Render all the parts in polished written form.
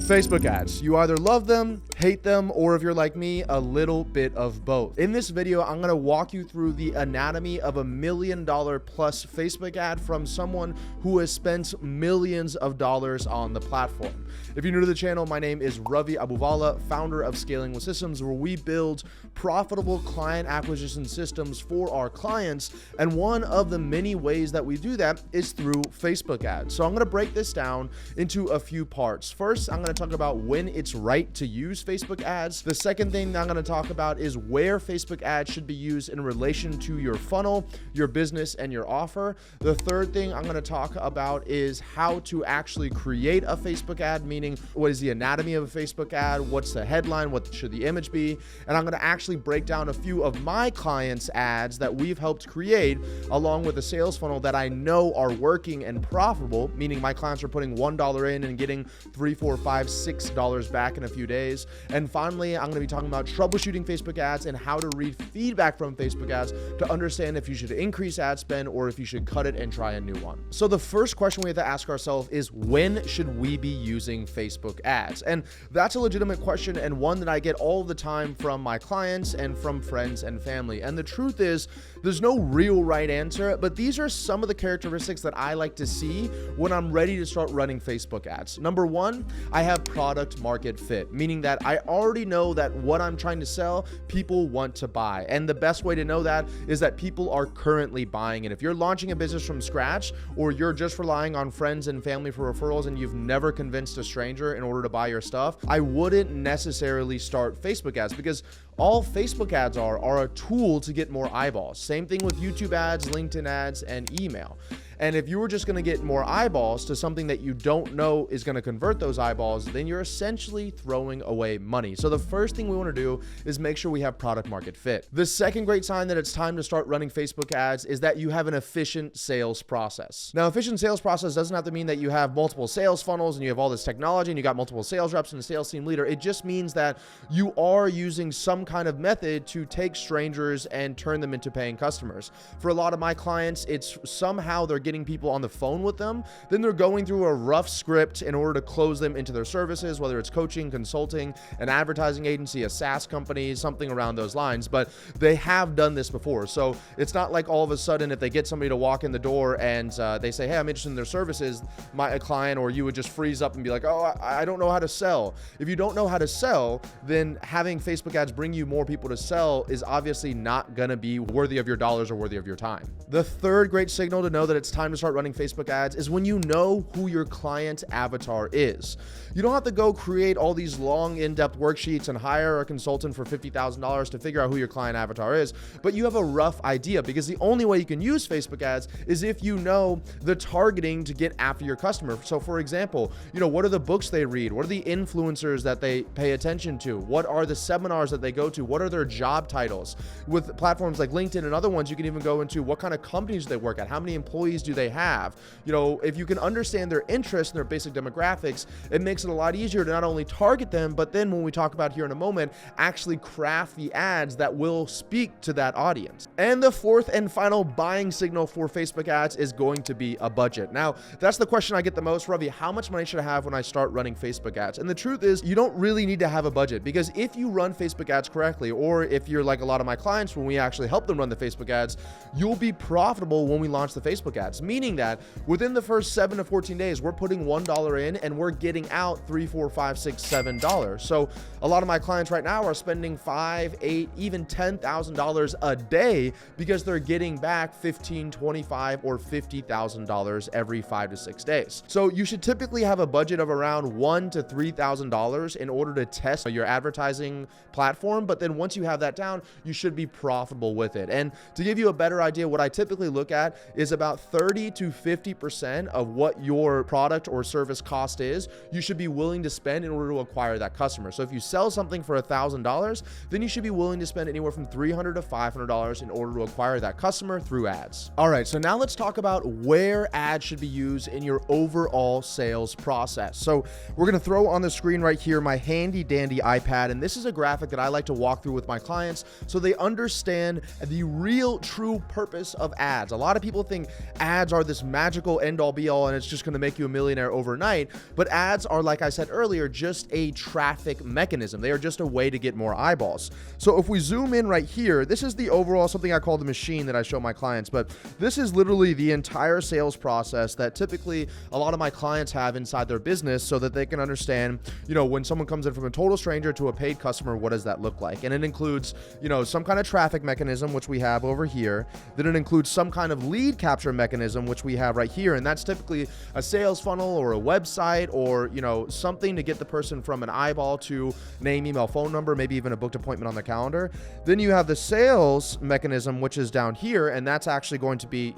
Facebook ads. You either love them, hate them, or if you're like me, a little bit of both. In this video, I'm gonna walk you through the anatomy of $1 million plus Facebook ad from someone who has spent millions of dollars on the platform. If you're new to the channel, my name is Ravi Abuvala, founder of Scaling with Systems, where we build profitable client acquisition systems for our clients. And one of the many ways that we do that is through Facebook ads. So I'm gonna break this down into a few parts. First, I'm gonna talk about when it's right to use Facebook ads. The second thing that I'm gonna talk about is where Facebook ads should be used in relation to your funnel, your business, and your offer. The third thing I'm gonna talk about is how to actually create a Facebook ad, meaning what is the anatomy of a Facebook ad, what's the headline, what should the image be, and I'm gonna actually break down a few of my clients' ads that we've helped create along with a sales funnel that I know are working and profitable, meaning my clients are putting $1 in and getting $3, $4, $5, $6 back in a few days. And finally, I'm gonna be talking about troubleshooting Facebook ads and how to read feedback from Facebook ads to understand if you should increase ad spend or if you should cut it and try a new one. So the first question we have to ask ourselves is, when should we be using Facebook ads? And that's a legitimate question, and one that I get all the time from my clients and from friends and family. And the truth is, there's no real right answer, but these are some of the characteristics that I like to see when I'm ready to start running Facebook ads. Number one, I have product market fit, meaning that I already know that what I'm trying to sell, people want to buy. And the best way to know that is that people are currently buying it. If you're launching a business from scratch, or you're just relying on friends and family for referrals and you've never convinced a stranger in order to buy your stuff, I wouldn't necessarily start Facebook ads, because all Facebook ads are a tool to get more eyeballs. Same thing with YouTube ads, LinkedIn ads, and email. And if you were just gonna get more eyeballs to something that you don't know is gonna convert those eyeballs, then you're essentially throwing away money. So the first thing we wanna do is make sure we have product market fit. The second great sign that it's time to start running Facebook ads is that you have an efficient sales process. Now, efficient sales process doesn't have to mean that you have multiple sales funnels and you have all this technology and you got multiple sales reps and a sales team leader. It just means that you are using some kind of method to take strangers and turn them into paying customers. For a lot of my clients, it's somehow they're getting people on the phone with them, then they're going through a rough script in order to close them into their services, whether it's coaching, consulting, an advertising agency, a SaaS company, something around those lines. But they have done this before. So it's not like all of a sudden if they get somebody to walk in the door and they say, hey, I'm interested in their services, a client or you would just freeze up and be like, oh, I don't know how to sell. If you don't know how to sell, then having Facebook ads bring you more people to sell is obviously not going to be worthy of your dollars or worthy of your time. The third great signal to know that it's time to start running Facebook ads is when you know who your client avatar is. You don't have to go create all these long in-depth worksheets and hire a consultant for $50,000 to figure out who your client avatar is, but you have a rough idea, because the only way you can use Facebook ads is if you know the targeting to get after your customer. So for example, what are the books they read? What are the influencers that they pay attention to? What are the seminars that they go to? What are their job titles? With platforms like LinkedIn and other ones, you can even go into what kind of companies they work at, how many employees do they have. If you can understand their interests and their basic demographics, it makes it a lot easier to not only target them, but then when we talk about here in a moment, actually craft the ads that will speak to that audience. And the fourth and final buying signal for Facebook ads is going to be a budget. Now, that's the question I get the most, Ravi, how much money should I have when I start running Facebook ads? And the truth is, you don't really need to have a budget, because if you run Facebook ads correctly, or if you're like a lot of my clients, when we actually help them run the Facebook ads, you'll be profitable when we launch the Facebook ads, meaning that within the first 7 to 14 days, we're putting $1 in and we're getting out $3, $4, $5, $6, $7. So a lot of my clients right now are spending $5, $8, even $10,000 a day because they're getting back $15, $25, or $50,000 every 5 to 6 days. So you should typically have a budget of around $1,000 to $3,000 in order to test your advertising platform. But then once you have that down, you should be profitable with it. And to give you a better idea, what I typically look at is about 30 to 50% of what your product or service cost is, you should be willing to spend in order to acquire that customer. So if you sell something for $1,000, then you should be willing to spend anywhere from $300 to $500 in order to acquire that customer through ads. All right, so now let's talk about where ads should be used in your overall sales process. So we're gonna throw on the screen right here my handy dandy iPad, and this is a graphic that I like to walk through with my clients so they understand the real true purpose of ads. A lot of people think ads ads are this magical end all be all and it's just going to make you a millionaire overnight. But ads are, like I said earlier, just a traffic mechanism. They are just a way to get more eyeballs. So if we zoom in right here, this is the overall, something I call the machine that I show my clients, but this is literally the entire sales process that typically a lot of my clients have inside their business so that they can understand, when someone comes in from a total stranger to a paid customer, what does that look like? And it includes, some kind of traffic mechanism, which we have over here. Then it includes some kind of lead capture mechanism, which we have right here. And that's typically a sales funnel or a website or, something to get the person from an eyeball to name, email, phone number, maybe even a booked appointment on the calendar. Then you have the sales mechanism, which is down here. And that's actually going to be,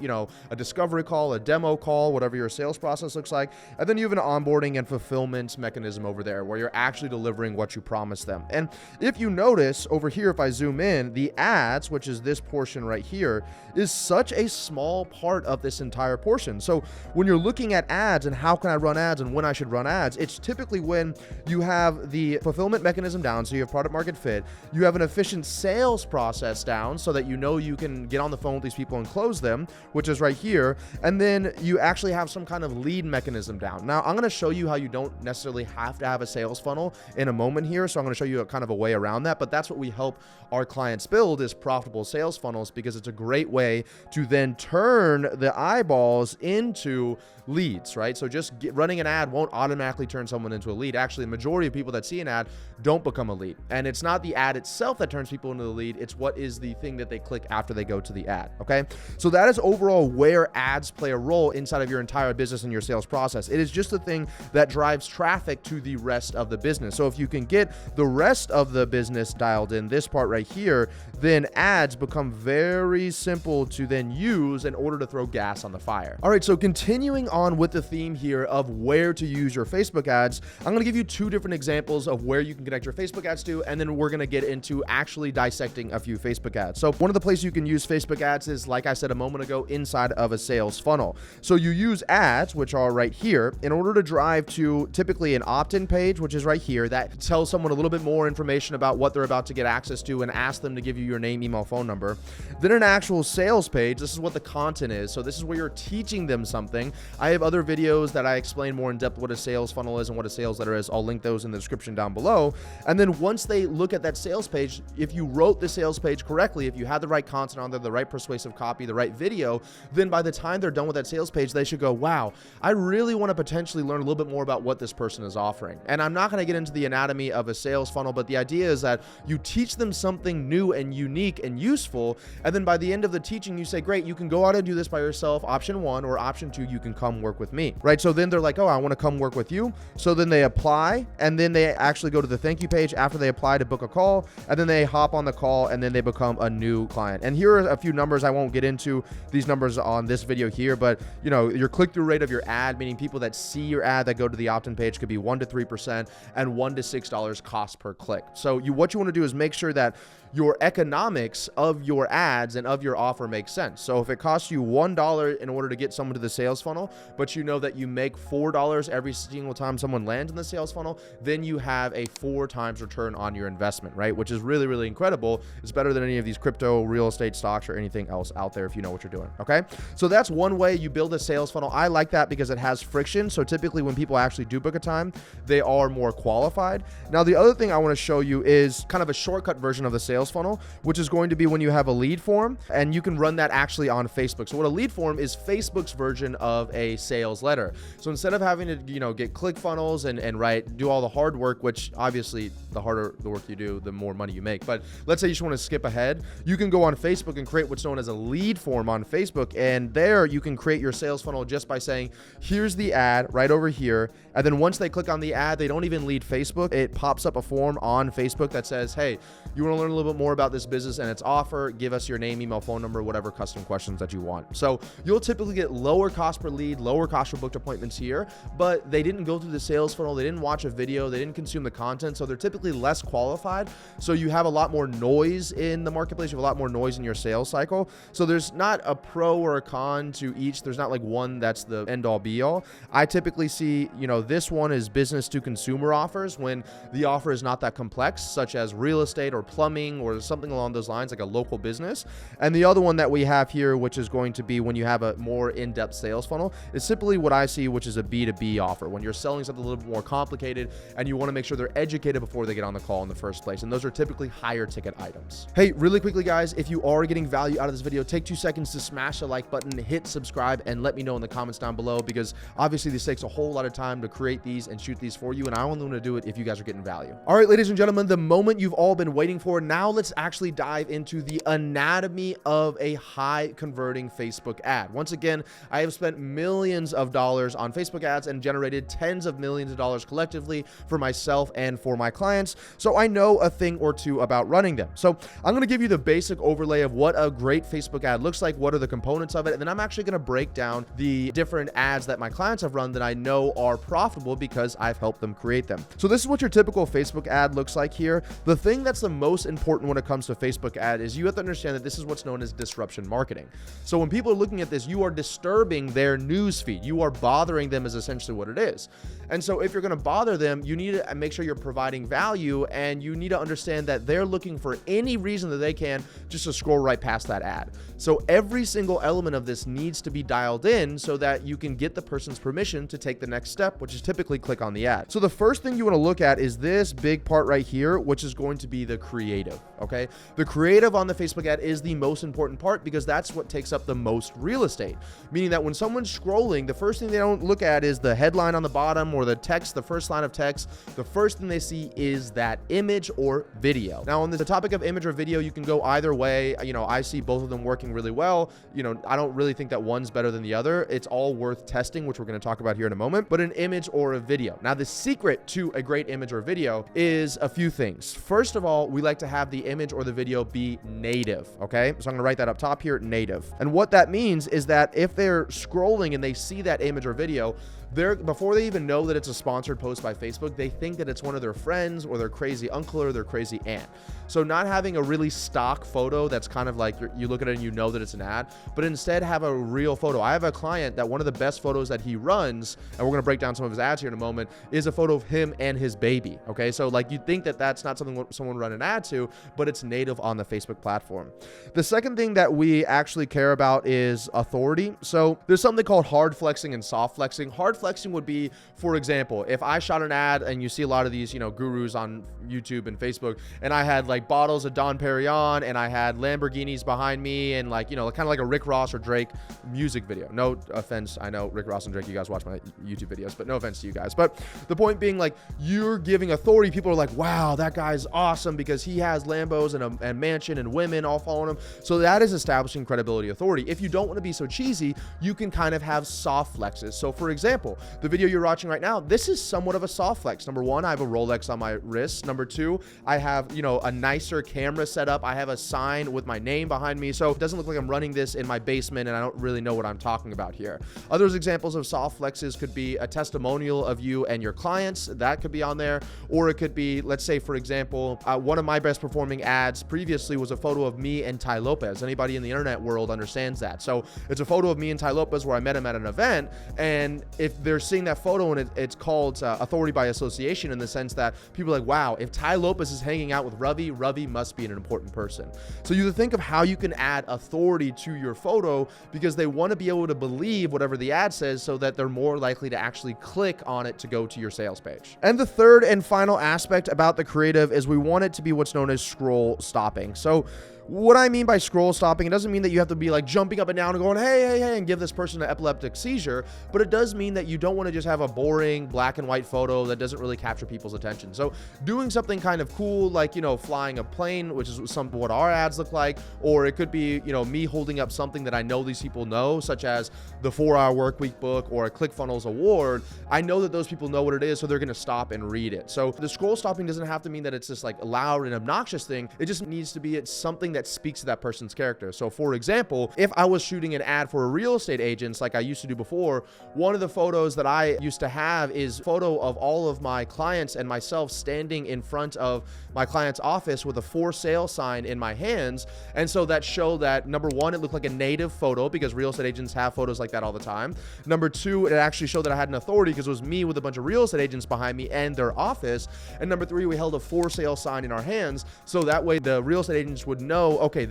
a discovery call, a demo call, whatever your sales process looks like. And then you have an onboarding and fulfillment mechanism over there where you're actually delivering what you promised them. And if you notice over here, if I zoom in, the ads, which is this portion right here, is such a small part of this entire portion. So when you're looking at ads and how can I run ads and when I should run ads, it's typically when you have the fulfillment mechanism down, so you have product market fit, you have an efficient sales process down so that you can get on the phone with these people and close them, which is right here, and then you actually have some kind of lead mechanism down. Now I'm going to show you how you don't necessarily have to have a sales funnel in a moment here, so I'm going to show you a kind of a way around that, but that's what we help our clients build, is profitable sales funnels, because it's a great way to then turn the eyeballs into leads, right? So just running an ad won't automatically turn someone into a lead. Actually, the majority of people that see an ad don't become a lead. And it's not the ad itself that turns people into the lead. It's what is the thing that they click after they go to the ad, okay? So that is overall where ads play a role inside of your entire business and your sales process. It is just the thing that drives traffic to the rest of the business. So if you can get the rest of the business dialed in, this part right here, then ads become very simple to then use in order to throw gas on the fire. All right, so continuing on with the theme here of where to use your Facebook ads, I'm going to give you two different examples of where you can connect your Facebook ads to, and then we're going to get into actually dissecting a few Facebook ads. So one of the places you can use Facebook ads is, like I said a moment ago, inside of a sales funnel. So you use ads, which are right here, in order to drive to typically an opt-in page, which is right here, that tells someone a little bit more information about what they're about to get access to and ask them to give you your name, email, phone number. Then an actual sales page. This is what the content is. So this is where you're teaching them something. I have other videos that I explain more in depth what a sales funnel is and what a sales letter is. I'll link those in the description down below. And then once they look at that sales page, if you wrote the sales page correctly, if you had the right content on there, the right persuasive copy, the right video, then by the time they're done with that sales page, they should go, wow, I really want to potentially learn a little bit more about what this person is offering. And I'm not going to get into the anatomy of a sales funnel, but the idea is that you teach them something new and unique and useful. And then by the end of the teaching, you say, great, you can go out and do this by yourself, option one, or option two, you can come work with me, right? So then they're like, oh, I want to come work with you. So then they apply, and then they actually go to the thank you page after they apply to book a call, and then they hop on the call, and then they become a new client. And here are a few numbers. I won't get into these numbers on this video here, but your click-through rate of your ad, meaning people that see your ad that go to the opt-in page, could be 1 to 3% and $1 to $6 cost per click. So what you want to do is make sure that your economics of your ads and of your offer makes sense. So if it costs you $1 in order to get someone to the sales funnel, but you know that you make $4 every single time someone lands in the sales funnel, then you have a 4 times return on your investment, right? Which is really, really incredible. It's better than any of these crypto, real estate stocks, or anything else out there if you know what you're doing, okay? So that's one way you build a sales funnel. I like that because it has friction. So typically when people actually do book a time, they are more qualified. Now, the other thing I want to show you is kind of a shortcut version of the sales funnel, which is going to be when you have a lead form, and you can run that actually on Facebook. So what a lead form is Facebook's version of a sales letter. So instead of having to, get ClickFunnels and do all the hard work, which obviously the harder the work you do, the more money you make. But let's say you just want to skip ahead. You can go on Facebook and create what's known as a lead form on Facebook. And there you can create your sales funnel just by saying, here's the ad right over here. And then once they click on the ad, they don't even lead Facebook. It pops up a form on Facebook that says, hey, you want to learn a little bit more about this business and its offer, give us your name, email, phone number, whatever custom questions that you want. So you'll typically get lower cost per lead, lower cost for booked appointments here, but they didn't go through the sales funnel. They didn't watch a video. They didn't consume the content. So they're typically less qualified. So you have a lot more noise in the marketplace. You have a lot more noise in your sales cycle. So there's not a pro or a con to each. There's not like one that's the end all be all. I typically see, this one is business to consumer offers when the offer is not that complex, such as real estate or plumbing or something along those lines, like a local business. And the other one that we have here, which is going to be when you you have a more in-depth sales funnel is simply what I see, which is a B2B offer, when you're selling something a little bit more complicated and you want to make sure they're educated before they get on the call in the first place. And those are typically higher ticket items. Hey, really quickly, guys, if you are getting value out of this video, take 2 seconds to smash the like button, hit subscribe, and let me know in the comments down below, because obviously this takes a whole lot of time to create these and shoot these for you, and I only want to do it if you guys are getting value. All right, ladies and gentlemen, the moment you've all been waiting for. Now let's actually dive into the anatomy of a high converting Facebook ad. Once again, I have spent millions of dollars on Facebook ads and generated tens of millions of dollars collectively for myself and for my clients, so I know a thing or two about running them. So I'm going to give you the basic overlay of what a great Facebook ad looks like, what are the components of it, and then I'm actually going to break down the different ads that my clients have run that I know are profitable because I've helped them create them. So this is what your typical Facebook ad looks like here. The thing that's the most important when it comes to Facebook ad is you have to understand that this is what's known as disruption marketing. So when people are looking at this, you are disturbing their news feed. You are bothering them is essentially what it is. And so if you're going to bother them, you need to make sure you're providing value, and you need to understand that they're looking for any reason that they can just to scroll right past that ad. So every single element of this needs to be dialed in so that you can get the person's permission to take the next step, which is typically click on the ad. So the first thing you want to look at is this big part right here, which is going to be the creative. Okay, the creative on the Facebook ad is the most important part because that's what takes up the most real estate. Meaning that when someone's scrolling, the first thing they don't look at is the headline on the bottom or the text, the first line of text. The first thing they see is that image or video. Now, on the topic of image or video, you can go either way. You know, I see both of them working really well. You know, I don't really think that one's better than the other. It's all worth testing, which we're going to talk about here in a moment, but an image or a video. Now, the secret to a great image or video is a few things. First of all, we like to have the image or the video be native. Okay, so I'm gonna write that up top here, native. And what that means is that if they're scrolling and they see that image or video, before they even know that it's a sponsored post by Facebook, they think that it's one of their friends or their crazy uncle or their crazy aunt. So not having a really stock photo that's kind of like you look at it and you know that it's an ad, but instead have a real photo. I have a client that one of the best photos that he runs, and we're going to break down some of his ads here in a moment, is a photo of him and his baby. Okay, so like you'd think that that's not something someone would run an ad to, but it's native on the Facebook platform. The second thing that we actually care about is authority. So there's something called hard flexing and soft flexing. Hard flexing would be, for example, if I shot an ad, and you see a lot of these, you know, gurus on YouTube and Facebook, and I had like bottles of Dom Perignon and I had Lamborghinis behind me and like, you know, kind of like a Rick Ross or Drake music video. No offense. I know Rick Ross and Drake, you guys watch my YouTube videos, but no offense to you guys. But the point being, like, you're giving authority. People are like, wow, that guy's awesome because he has Lambos and a mansion and women all following him. So that is establishing credibility, authority. If you don't want to be so cheesy, you can kind of have soft flexes. So for example, the video you're watching right now, this is somewhat of a soft flex. Number one, I have a Rolex on my wrist. Number two, I have, you know, a nicer camera set up. I have a sign with my name behind me. So it doesn't look like I'm running this in my basement and I don't really know what I'm talking about here. Other examples of soft flexes could be a testimonial of you and your clients. That could be on there. Or it could be, let's say, for example, one of my best performing ads previously was a photo of me and Ty Lopez. Anybody in the internet world understands that. So it's a photo of me and Ty Lopez where I met him at an event. And if they're seeing that photo, and it's called authority by association, in the sense that people are like, wow, if Ty Lopez is hanging out with Ravi, Ravi must be an important person. So you think of how you can add authority to your photo, because they want to be able to believe whatever the ad says so that they're more likely to actually click on it to go to your sales page. And the third and final aspect about the creative is we want it to be what's known as scroll stopping. So what I mean by scroll stopping, it doesn't mean that you have to be like jumping up and down and going, hey, hey, hey, and give this person an epileptic seizure, but it does mean that you don't want to just have a boring black and white photo that doesn't really capture people's attention. So doing something kind of cool, like, you know, flying a plane, which is what our ads look like, or it could be, you know, me holding up something that I know these people know, such as the 4-Hour Workweek book or a ClickFunnels award. I know that those people know what it is, so they're going to stop and read it. So the scroll stopping doesn't have to mean that it's just like a loud and obnoxious thing. It just needs to be something that speaks to that person's character. So for example, if I was shooting an ad for a real estate agent like I used to do before, one of the photos that I used to have is a photo of all of my clients and myself standing in front of my client's office with a for sale sign in my hands. And so that showed that, number one, it looked like a native photo because real estate agents have photos like that all the time. Number two, it actually showed that I had an authority because it was me with a bunch of real estate agents behind me and their office. And number three, we held a for sale sign in our hands. So that way the real estate agents would know know, okay,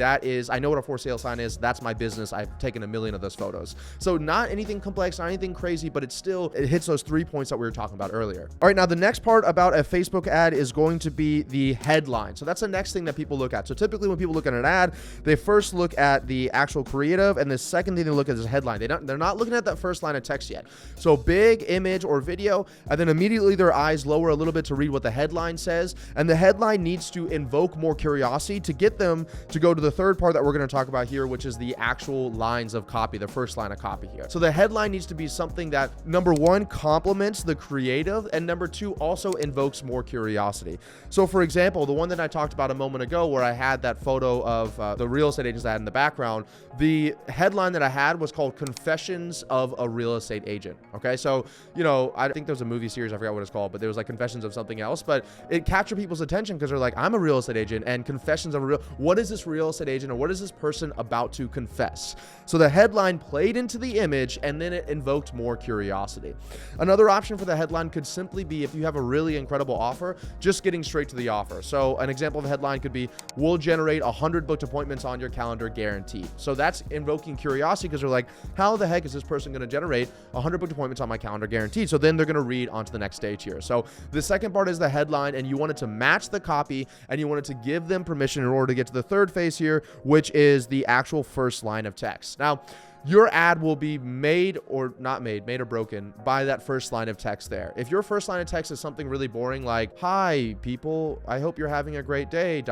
I know what a for sale sign is. That's my business. I've taken 1 million of those photos. So not anything complex, not anything crazy, but it hits those 3 points that we were talking about earlier. All right, now the next part about a Facebook ad is going to be the headline. So that's the next thing that people look at. So typically when people look at an ad, they first look at the actual creative, and the second thing they look at is the headline. They're not looking at that first line of text yet. So big image or video, and then immediately their eyes lower a little bit to read what the headline says. And the headline needs to invoke more curiosity to get them to go to the third part that we're going to talk about here, which is the actual lines of copy, the first line of copy here. So the headline needs to be something that, number one, complements the creative, and number two, also invokes more curiosity. So for example, the one that I talked about a moment ago where I had that photo of the real estate agents I had in the background, the headline that I had was called Confessions of a Real Estate Agent. Okay, so, you know, I think there's a movie series, I forgot what it's called, but there was like Confessions of something else, but it captured people's attention because they're like, I'm a real estate agent, and Confessions of a what is this real estate agent, or what is this person about to confess? So the headline played into the image, and then it invoked more curiosity. Another option for the headline could simply be, if you have a really incredible offer, just getting straight to the offer. So an example of a headline could be, we'll generate 100 booked appointments on your calendar guaranteed. So that's invoking curiosity because they're like, how the heck is this person going to generate 100 booked appointments on my calendar guaranteed? So then they're going to read on to the next stage here. So the second part is the headline, and you want it to match the copy, and you want it to give them permission in order to get to the third phase here, which is the actual first line of text. Now, your ad will be made or not made or broken by that first line of text there. If your first line of text is something really boring like, hi people, I hope you're having a great day, ...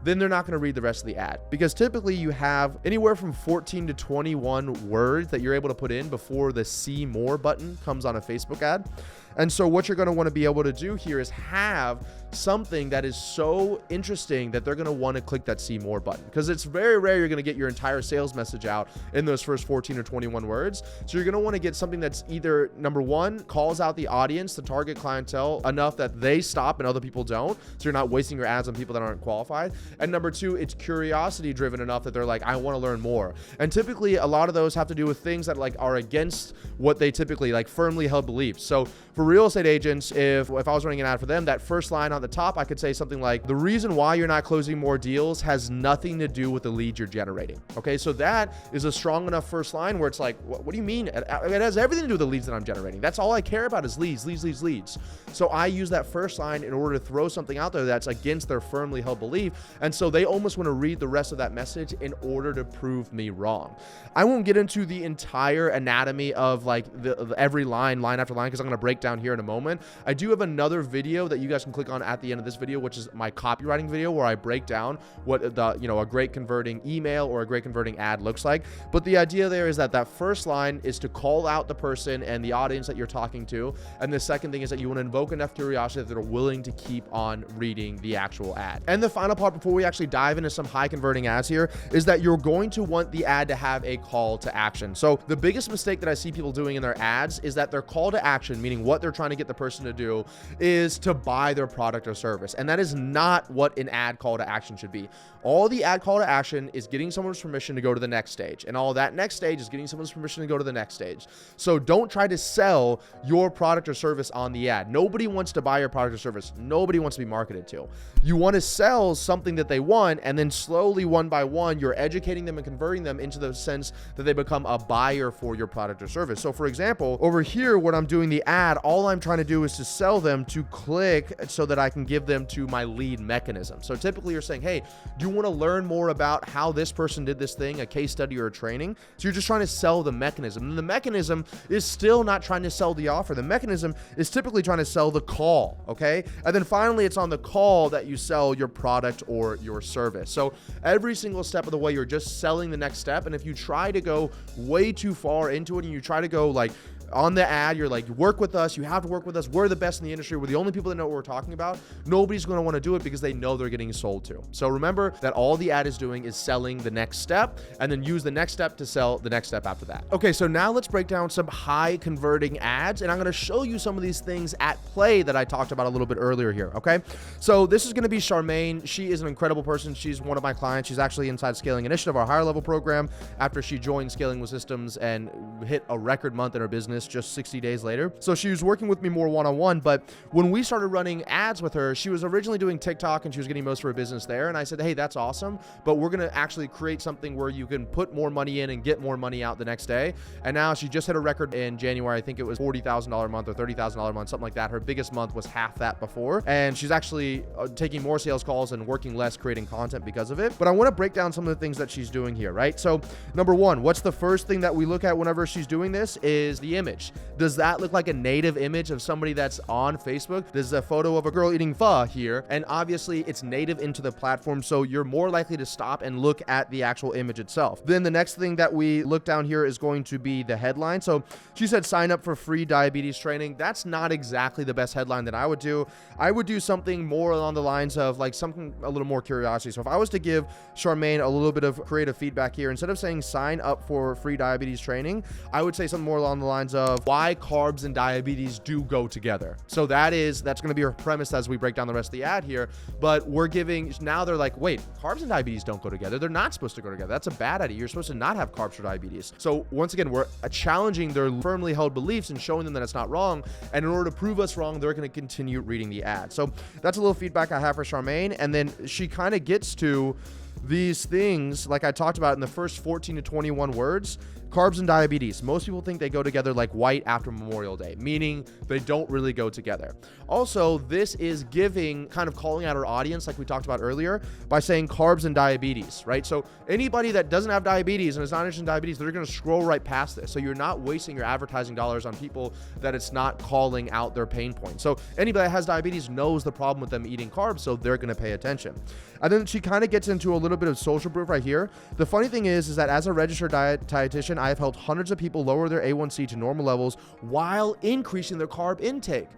then they're not going to read the rest of the ad, because typically you have anywhere from 14 to 21 words that you're able to put in before the see more button comes on a Facebook ad. And so what you're going to want to be able to do here is have something that is so interesting that they're going to want to click that see more button, because it's very rare you're going to get your entire sales message out in those first 14 or 21 words. So you're going to want to get something that's either, number one, calls out the audience, the target clientele, enough that they stop and other people don't, so you're not wasting your ads on people that aren't qualified. And number two, it's curiosity driven enough that they're like, I want to learn more. And typically a lot of those have to do with things that like are against what they typically like firmly held beliefs. So for real estate agents, if I was running an ad for them, that first line on the top, I could say something like, the reason why you're not closing more deals has nothing to do with the leads you're generating. Okay, so that is a strong enough first line where it's like, what do you mean? It has everything to do with the leads that I'm generating. That's all I care about is leads. So I use that first line in order to throw something out there that's against their firmly held belief. And so they almost want to read the rest of that message in order to prove me wrong. I won't get into the entire anatomy of like every line after line, because I'm going to break down here in a moment. I do have another video that you guys can click on at the end of this video, which is my copywriting video, where I break down what a great converting email or a great converting ad looks like. But the idea there is that first line is to call out the person and the audience that you're talking to. And the second thing is that you want to invoke enough curiosity that they're willing to keep on reading the actual ad. And the final part before we actually dive into some high converting ads here is that you're going to want the ad to have a call to action. So the biggest mistake that I see people doing in their ads is that their call to action, meaning what they're trying to get the person to do, is to buy their product or service. And that is not what an ad call to action should be. All the ad call to action is getting someone's permission to go to the next stage. And all that next stage is getting someone's permission to go to the next stage. So don't try to sell your product or service on the ad. Nobody wants to buy your product or service. Nobody wants to be marketed to. You want to sell something that they want, and then slowly, one by one, you're educating them and converting them into the sense that they become a buyer for your product or service. So for example, over here, when I'm doing the ad, all I'm trying to do is to sell them to click so that I can give them to my lead mechanism. So typically you're saying, hey, do you want to learn more about how this person did this thing, a case study or a training? So you're just trying to sell the mechanism. And the mechanism is still not trying to sell the offer. The mechanism is typically trying to sell the call, okay? And then finally, it's on the call that you sell your product or your service. So every single step of the way, you're just selling the next step. And if you try to go way too far into it and you try to go like on the ad, you're like, work with us, you have to work with us, we're the best in the industry, we're the only people that know what we're talking about, nobody's going to want to do it because they know they're getting sold to. So remember that all the ad is doing is selling the next step, and then use the next step to sell the next step after that. Okay, so now let's break down some high converting ads, and I'm going to show you some of these things at play that I talked about a little bit earlier here. Okay, so this is going to be Charmaine. She is an incredible person. She's one of my clients. She's actually inside Scaling Initiative, our higher level program, after she joined Scaling with Systems and hit a record month in her business. business just 60 days later. So she was working with me more one-on-one, but when we started running ads with her, she was originally doing TikTok and she was getting most of her business there. And I said, hey, that's awesome, but we're going to actually create something where you can put more money in and get more money out the next day. And now she just hit a record in January. I think it was $40,000 a month or $30,000 a month, something like that. Her biggest month was half that before. And she's actually taking more sales calls and working less creating content because of it. But I want to break down some of the things that she's doing here, right? So number one, what's the first thing that we look at whenever she's doing this is the image. Does that look like a native image of somebody that's on Facebook? There's a photo of a girl eating pho here, and obviously it's native into the platform, so you're more likely to stop and look at the actual image itself. Then the next thing that we look down here is going to be the headline. So she said sign up for free diabetes training. That's not exactly the best headline that I would do. I would do something more along the lines of like something a little more curiosity. So if I was to give Charmaine a little bit of creative feedback here, instead of saying sign up for free diabetes training, I would say something more along the lines of why carbs and diabetes do go together. So that's going to be her premise as we break down the rest of the ad here. But we're giving, now they're like, wait, carbs and diabetes don't go together. They're not supposed to go together. That's a bad idea. You're supposed to not have carbs for diabetes. So once again, we're challenging their firmly held beliefs and showing them that it's not wrong. And in order to prove us wrong, they're going to continue reading the ad. So that's a little feedback I have for Charmaine. And then she kind of gets to these things like I talked about in the first 14 to 21 words. Carbs and diabetes. Most people think they go together like white after Memorial Day, meaning they don't really go together. Also, this is giving, kind of calling out our audience like we talked about earlier by saying carbs and diabetes, right? So anybody that doesn't have diabetes and is not interested in diabetes, they're going to scroll right past this. So you're not wasting your advertising dollars on people that it's not calling out their pain point. So anybody that has diabetes knows the problem with them eating carbs, so they're going to pay attention. And then she kind of gets into a little bit of social proof right here. The funny thing is that as a registered dietitian, I have helped hundreds of people lower their A1C to normal levels while increasing their carb intake.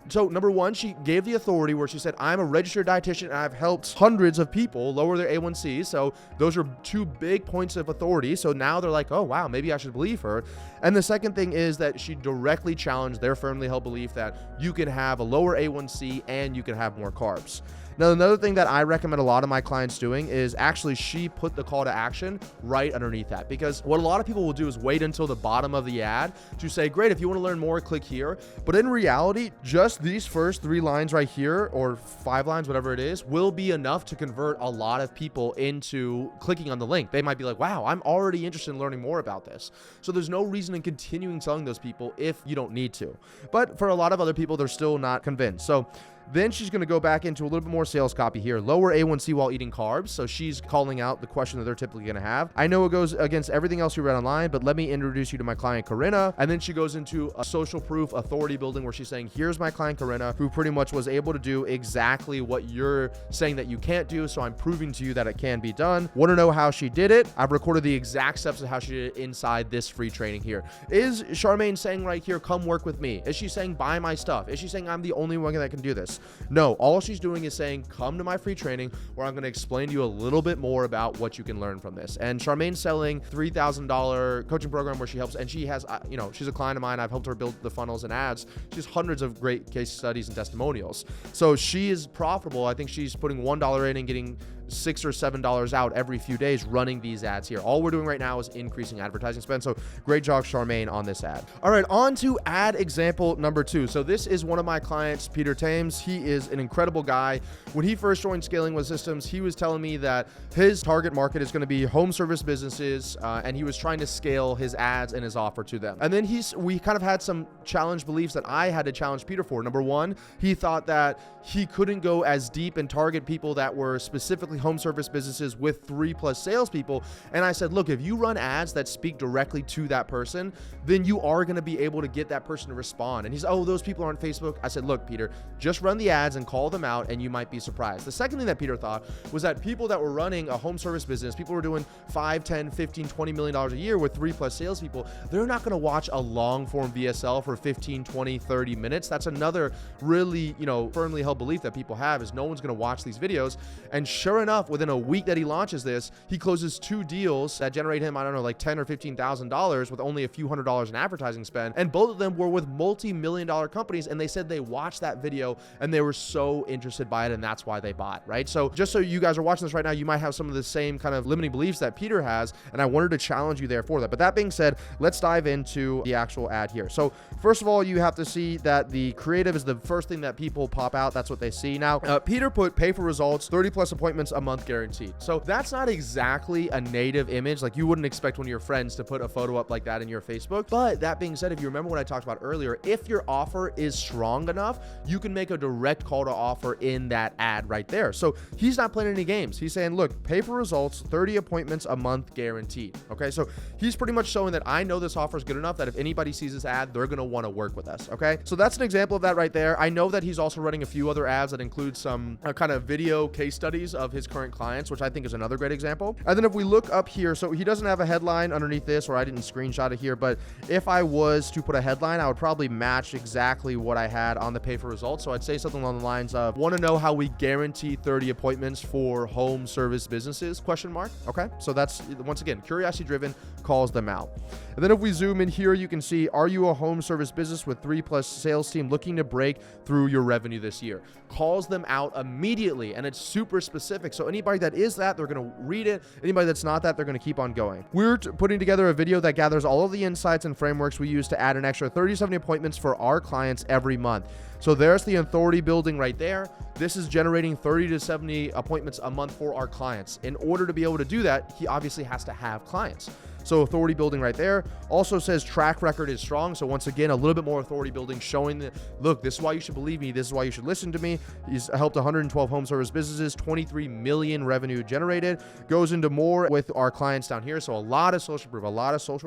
So number one, she gave the authority where she said, I'm a registered dietitian and I've helped hundreds of people lower their A1C. So those are two big points of authority. So now they're like, oh, wow, maybe I should believe her. And the second thing is that she directly challenged their firmly held belief that you can have a lower A1C and you can have more carbs. Now, another thing that I recommend a lot of my clients doing is actually she put the call to action right underneath that, because what a lot of people will do is wait until the bottom of the ad to say, great, if you want to learn more, click here. But in reality, just these first 3 lines right here, or 5 lines, whatever it is, will be enough to convert a lot of people into clicking on the link. They might be like, wow, I'm already interested in learning more about this. So there's no reason in continuing telling those people if you don't need to. But for a lot of other people, they're still not convinced. So then she's going to go back into a little bit more sales copy here. Lower A1C while eating carbs. So she's calling out the question that they're typically going to have. I know it goes against everything else you read online, but let me introduce you to my client, Corinna. And then she goes into a social proof authority building where she's saying, here's my client, Corinna, who pretty much was able to do exactly what you're saying that you can't do. So I'm proving to you that it can be done. Want to know how she did it? I've recorded the exact steps of how she did it inside this free training here. Is Charmaine saying right here, come work with me? Is she saying buy my stuff? Is she saying I'm the only one that can do this? No, all she's doing is saying, come to my free training where I'm going to explain to you a little bit more about what you can learn from this. And Charmaine's selling $3,000 coaching program where she helps, and she has, she's a client of mine. I've helped her build the funnels and ads. She has hundreds of great case studies and testimonials. So she is profitable. I think she's putting $1 in and getting $6 or $7 out every few days running these ads here. All we're doing right now is increasing advertising spend. So great job, Charmaine, on this ad. All right, on to ad example number 2. So this is one of my clients, Peter Thames. He is an incredible guy. When he first joined Scaling with Systems, he was telling me that his target market is going to be home service businesses, and he was trying to scale his ads and his offer to them. And then we kind of had some challenge beliefs that I had to challenge Peter for. Number one, he thought that he couldn't go as deep and target people that were specifically home service businesses with 3+ salespeople. And I said, look, if you run ads that speak directly to that person, then you are going to be able to get that person to respond. And he's, oh, those people aren't Facebook. I said, look, Peter, just run the ads and call them out and you might be surprised. The second thing that Peter thought was that people that were running a home service business, people who were doing $5, $10, $15, $20 million a year with 3+ salespeople, they're not going to watch a long form VSL for 15, 20, 30 minutes. That's another really, firmly held belief that people have, is no one's going to watch these videos. And sure enough, within a week that he launches this, he closes 2 deals that generate him, I don't know, like $10,000 or $15,000 with only a few $100s in advertising spend. And both of them were with multi-million-dollar companies. And they said they watched that video and they were so interested by it. And that's why they bought, right? So just so you guys are watching this right now, you might have some of the same kind of limiting beliefs that Peter has. And I wanted to challenge you there for that. But that being said, let's dive into the actual ad here. So first of all, you have to see that the creative is the first thing that people pop out. That's what they see. Now, Peter put pay for results, 30 plus appointments a month guaranteed. So that's not exactly a native image. Like you wouldn't expect one of your friends to put a photo up like that in your Facebook. But that being said, if you remember what I talked about earlier, if your offer is strong enough, you can make a direct call to offer in that ad right there. So he's not playing any games. He's saying, look, pay for results, 30 appointments a month guaranteed. Okay. So he's pretty much showing that I know this offer is good enough that if anybody sees this ad, they're going to want to work with us. Okay. So that's an example of that right there. I know that he's also running a few other ads that include some kind of video case studies of his current clients, which I think is another great example. And then if we look up here, so he doesn't have a headline underneath this, or I didn't screenshot it here, but if I was to put a headline, I would probably match exactly what I had on the pay for results. So I'd say something along the lines of, want to know how we guarantee 30 appointments for home service businesses, ? Okay. So that's, once again, curiosity driven, calls them out. And then if we zoom in here, you can see, are you a home service business with 3+ sales team looking to break through your revenue this year? Calls them out immediately, and it's super specific. So anybody that is that, they're going to read it. Anybody that's not that, they're going to keep on going. We're putting together a video that gathers all of the insights and frameworks we use to add an extra 30-70 appointments for our clients every month. So there's the authority building right there. This is generating 30 to 70 appointments a month for our clients. In order to be able to do that, he obviously has to have clients. So authority building right there. Also says track record is strong. So once again, a little bit more authority building, showing that, look, this is why you should believe me. This is why you should listen to me. He's helped 112 home service businesses, 23 million revenue generated. Goes into more with our clients down here. So a lot of social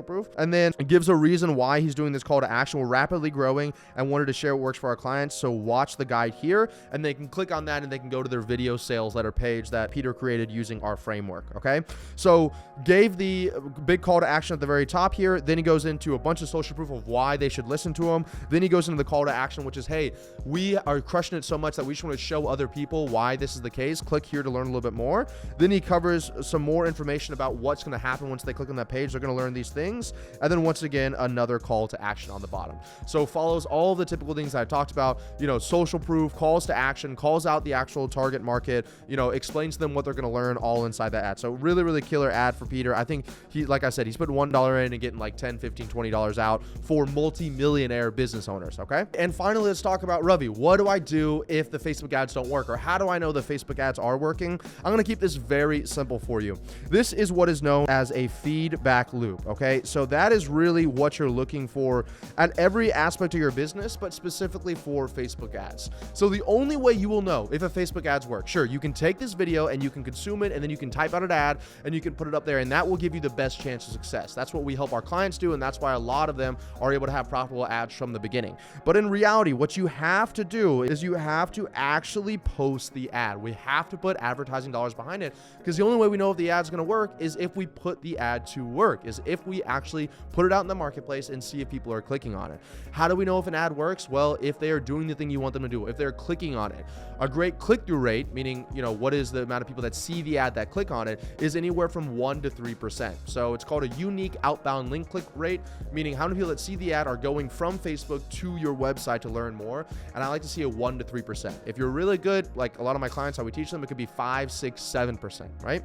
proof, And then it gives a reason why he's doing this call to action. We're rapidly growing and wanted to share what works for our clients. So watch the guide here, and they can click on that and they can go to their video sales letter page that Peter created using our framework. Okay. So gave the big call to action at the very top here. Then he goes into a bunch of social proof of why they should listen to him. Then he goes into the call to action, which is, hey, we are crushing it so much that we just want to show other people why this is the case. Click here to learn a little bit more. Then he covers some more information about what's going to happen once they click on that page. They're going to learn these things. And then once again, another call to action on the bottom. So follows all the typical things that I talked about, social proof, calls to action, calls out the actual target market, explains to them what they're going to learn all inside that ad. So really, really killer ad for Peter. I think like I said, he's putting $1 in and getting like $10, $15, $20 out for multi-millionaire business owners. Okay. And finally, let's talk about Ravi. What do I do if the Facebook ads don't work? Or how do I know the Facebook ads are working? I'm going to keep this very simple for you. This is what is known as a feedback loop. Okay. So that is really what you're looking for at every aspect of your business, but specifically for Facebook ads. So the only way you will know if a Facebook ads work, sure, you can take this video and you can consume it, and then you can type out an ad and you can put it up there, and that will give you the best chance of success. That's what we help our clients do, and that's why a lot of them are able to have profitable ads from the beginning. But in reality, what you have to do is you have to actually post the ad. We have to put advertising dollars behind it, because the only way we know if the ad's going to work is if we put the ad to work, is if we actually put it out in the marketplace and see if people are clicking on it. How do we know if an ad works? Well, if they are doing the thing you want them to do, if they're clicking on it. A great click-through rate, meaning, what is the amount of people that see the ad that click on it, is anywhere from 1% to 3%. So it's called a unique outbound link click rate, meaning how many people that see the ad are going from Facebook to your website to learn more. And I like to see a 1% to 3%. If you're really good, like a lot of my clients, how we teach them, it could be 5, 6, 7%, right?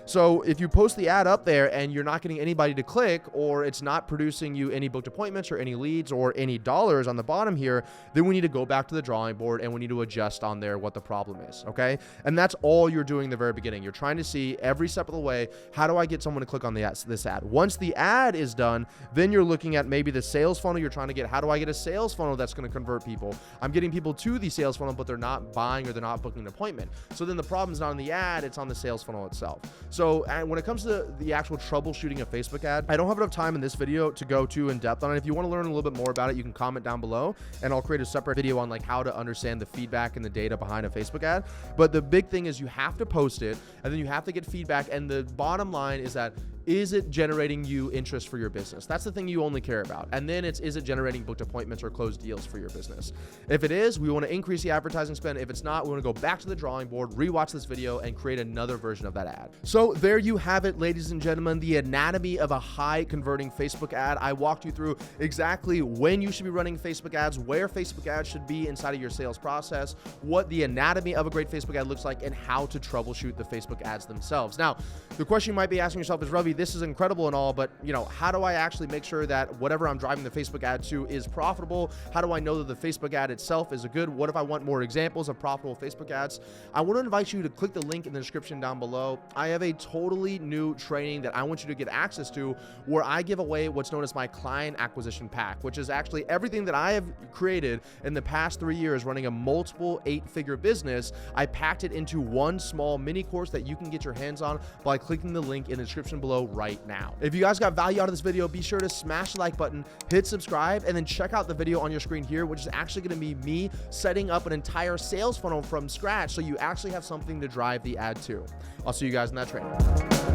So if you post the ad up there and you're not getting anybody to click, or it's not producing you any booked appointments or any leads or any dollars on the bottom here, then we need to go back to the drawing board and we need to adjust on there what the problem is. Okay. And that's all you're doing in the very beginning. You're trying to see every step of the way, how do I get someone to click on this ad? Once the ad is done, then you're looking at maybe the sales funnel you're trying to get. How do I get a sales funnel that's going to convert people? I'm getting people to the sales funnel, but they're not buying or they're not booking an appointment. So then the problem's not on the ad, it's on the sales funnel itself. So when it comes to the actual troubleshooting a Facebook ad, I don't have enough time in this video to go too in depth on it. If you want to learn a little bit more about it, you can comment down below and I'll create a separate video on like how to understand the feedback and the data behind a Facebook ad. But the big thing is you have to post it and then you have to get feedback. And the bottom line is that is it generating you interest for your business? That's the thing you only care about. And then is it generating booked appointments or closed deals for your business? If it is, we want to increase the advertising spend. If it's not, we want to go back to the drawing board, rewatch this video, and create another version of that ad. So there you have it, ladies and gentlemen, the anatomy of a high converting Facebook ad. I walked you through exactly when you should be running Facebook ads, where Facebook ads should be inside of your sales process, what the anatomy of a great Facebook ad looks like, and how to troubleshoot the Facebook ads themselves. Now, the question you might be asking yourself is, Ravi, this is incredible and all, but how do I actually make sure that whatever I'm driving the Facebook ad to is profitable? How do I know that the Facebook ad itself is a good? What if I want more examples of profitable Facebook ads? I want to invite you to click the link in the description down below. I have a totally new training that I want you to get access to, where I give away what's known as my client acquisition pack, which is actually everything that I have created in the past 3 years running a multiple 8-figure business. I packed it into one small mini course that you can get your hands on by clicking the link in the description below right now. If you guys got value out of this video, be sure to smash the like button, hit subscribe, and then check out the video on your screen here, which is actually going to be me setting up an entire sales funnel from scratch so you actually have something to drive the ad to. I'll see you guys in that training.